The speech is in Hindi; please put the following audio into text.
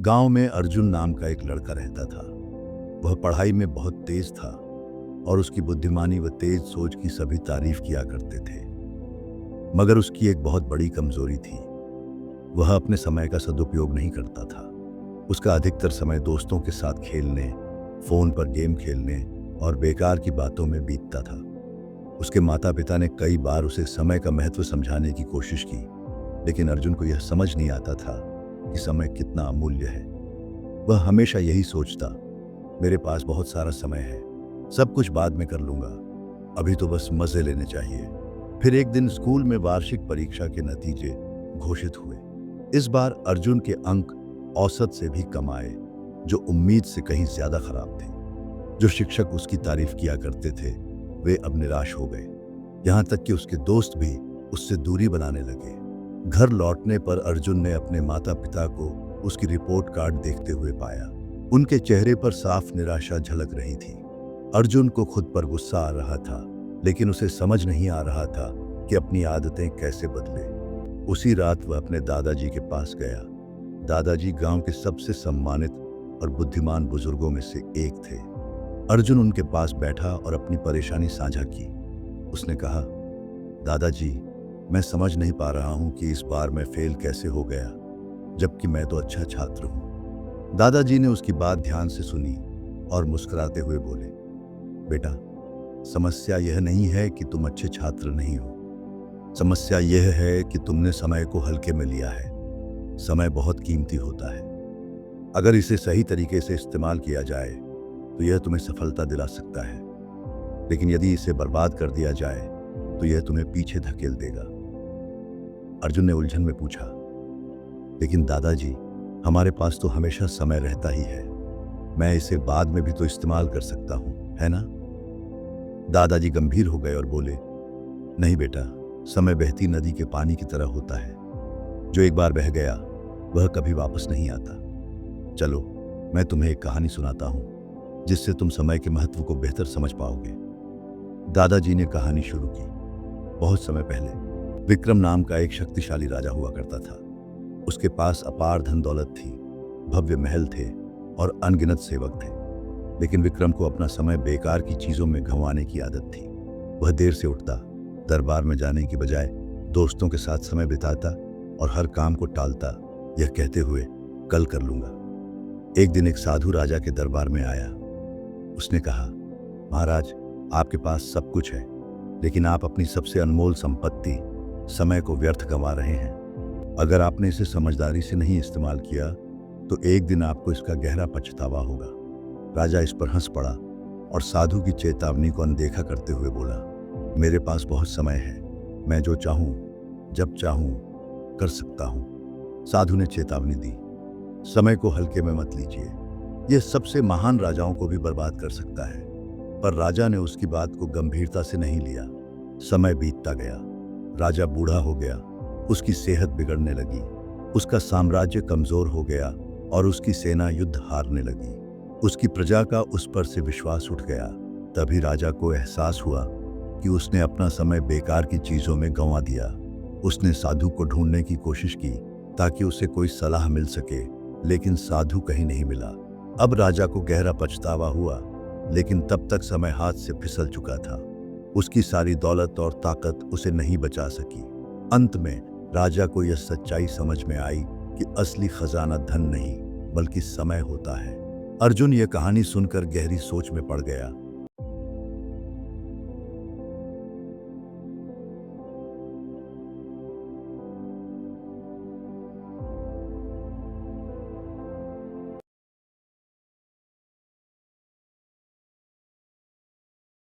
गांव में अर्जुन नाम का एक लड़का रहता था। वह पढ़ाई में बहुत तेज था और उसकी बुद्धिमानी व तेज सोच की सभी तारीफ किया करते थे। मगर उसकी एक बहुत बड़ी कमजोरी थी। वह अपने समय का सदुपयोग नहीं करता था। उसका अधिकतर समय दोस्तों के साथ खेलने, फोन पर गेम खेलने और बेकार की बातों में बीतता था। उसके माता पिता ने कई बार उसे समय का महत्व समझाने की कोशिश की, लेकिन अर्जुन को यह समझ नहीं आता था कि समय कितना अमूल्य है। वह हमेशा यही सोचता, मेरे पास बहुत सारा समय है, सब कुछ बाद में कर लूंगा, अभी तो बस मजे लेने चाहिए। फिर एक दिन स्कूल में वार्षिक परीक्षा के नतीजे घोषित हुए। इस बार अर्जुन के अंक औसत से भी कम आए, जो उम्मीद से कहीं ज्यादा खराब थे। जो शिक्षक उसकी तारीफ किया करते थे, वे अब निराश हो गए। यहाँ तक कि उसके दोस्त भी उससे दूरी बनाने लगे। घर लौटने पर अर्जुन ने अपने माता पिता को उसकी रिपोर्ट कार्ड देखते हुए पाया। उनके चेहरे पर साफ निराशा झलक रही थी। अर्जुन को खुद पर गुस्सा आ रहा था, लेकिन उसे समझ नहीं आ रहा था कि अपनी आदतें कैसे बदले। उसी रात वह अपने दादाजी के पास गया। दादाजी गांव के सबसे सम्मानित और बुद्धिमान बुजुर्गों में से एक थे। अर्जुन उनके पास बैठा और अपनी परेशानी साझा की। उसने कहा, दादाजी, मैं समझ नहीं पा रहा हूं कि इस बार मैं फेल कैसे हो गया, जबकि मैं तो अच्छा छात्र हूं। दादाजी ने उसकी बात ध्यान से सुनी और मुस्कुराते हुए बोले, बेटा, समस्या यह नहीं है कि तुम अच्छे छात्र नहीं हो। समस्या यह है कि तुमने समय को हल्के में लिया है। समय बहुत कीमती होता है। अगर इसे सही तरीके से इस्तेमाल किया जाए तो यह तुम्हें सफलता दिला सकता है, लेकिन यदि इसे बर्बाद कर दिया जाए तो यह तुम्हें पीछे धकेल देगा। अर्जुन ने उलझन में पूछा, लेकिन दादाजी, हमारे पास तो हमेशा समय रहता ही है। मैं इसे बाद में भी तो इस्तेमाल कर सकता हूं, है ना? दादाजी गंभीर हो गए और बोले, नहीं बेटा, समय बहती नदी के पानी की तरह होता है। जो एक बार बह गया वह कभी वापस नहीं आता। चलो, मैं तुम्हें एक कहानी सुनाता हूं, जिससे तुम समय के महत्व को बेहतर समझ पाओगे। दादाजी ने कहानी शुरू की। बहुत समय पहले विक्रम नाम का एक शक्तिशाली राजा हुआ करता था। उसके पास अपार धन दौलत थी, भव्य महल थे और अनगिनत सेवक थे। लेकिन विक्रम को अपना समय बेकार की चीजों में गंवाने की आदत थी। वह देर से उठता, दरबार में जाने की बजाय दोस्तों के साथ समय बिताता और हर काम को टालता, यह कहते हुए, कल कर लूंगा। एक दिन एक साधु राजा के दरबार में आया। उसने कहा, महाराज, आपके पास सब कुछ है, लेकिन आप अपनी सबसे अनमोल संपत्ति समय को व्यर्थ गंवा रहे हैं। अगर आपने इसे समझदारी से नहीं इस्तेमाल किया तो एक दिन आपको इसका गहरा पछतावा होगा। राजा इस पर हंस पड़ा और साधु की चेतावनी को अनदेखा करते हुए बोला, मेरे पास बहुत समय है, मैं जो चाहूं जब चाहूं कर सकता हूं। साधु ने चेतावनी दी, समय को हल्के में मत लीजिए, यह सबसे महान राजाओं को भी बर्बाद कर सकता है। पर राजा ने उसकी बात को गंभीरता से नहीं लिया। समय बीतता गया, राजा बूढ़ा हो गया, उसकी सेहत बिगड़ने लगी, उसका साम्राज्य कमजोर हो गया और उसकी सेना युद्ध हारने लगी। उसकी प्रजा का उस पर से विश्वास उठ गया। तभी राजा को एहसास हुआ कि उसने अपना समय बेकार की चीजों में गंवा दिया। उसने साधु को ढूंढने की कोशिश की ताकि उसे कोई सलाह मिल सके, लेकिन साधु कहीं नहीं मिला। अब राजा को गहरा पछतावा हुआ, लेकिन तब तक समय हाथ से फिसल चुका था। उसकी सारी दौलत और ताकत उसे नहीं बचा सकी। अंत में राजा को यह सच्चाई समझ में आई कि असली खजाना धन नहीं बल्कि समय होता है। अर्जुन यह कहानी सुनकर गहरी सोच में पड़ गया।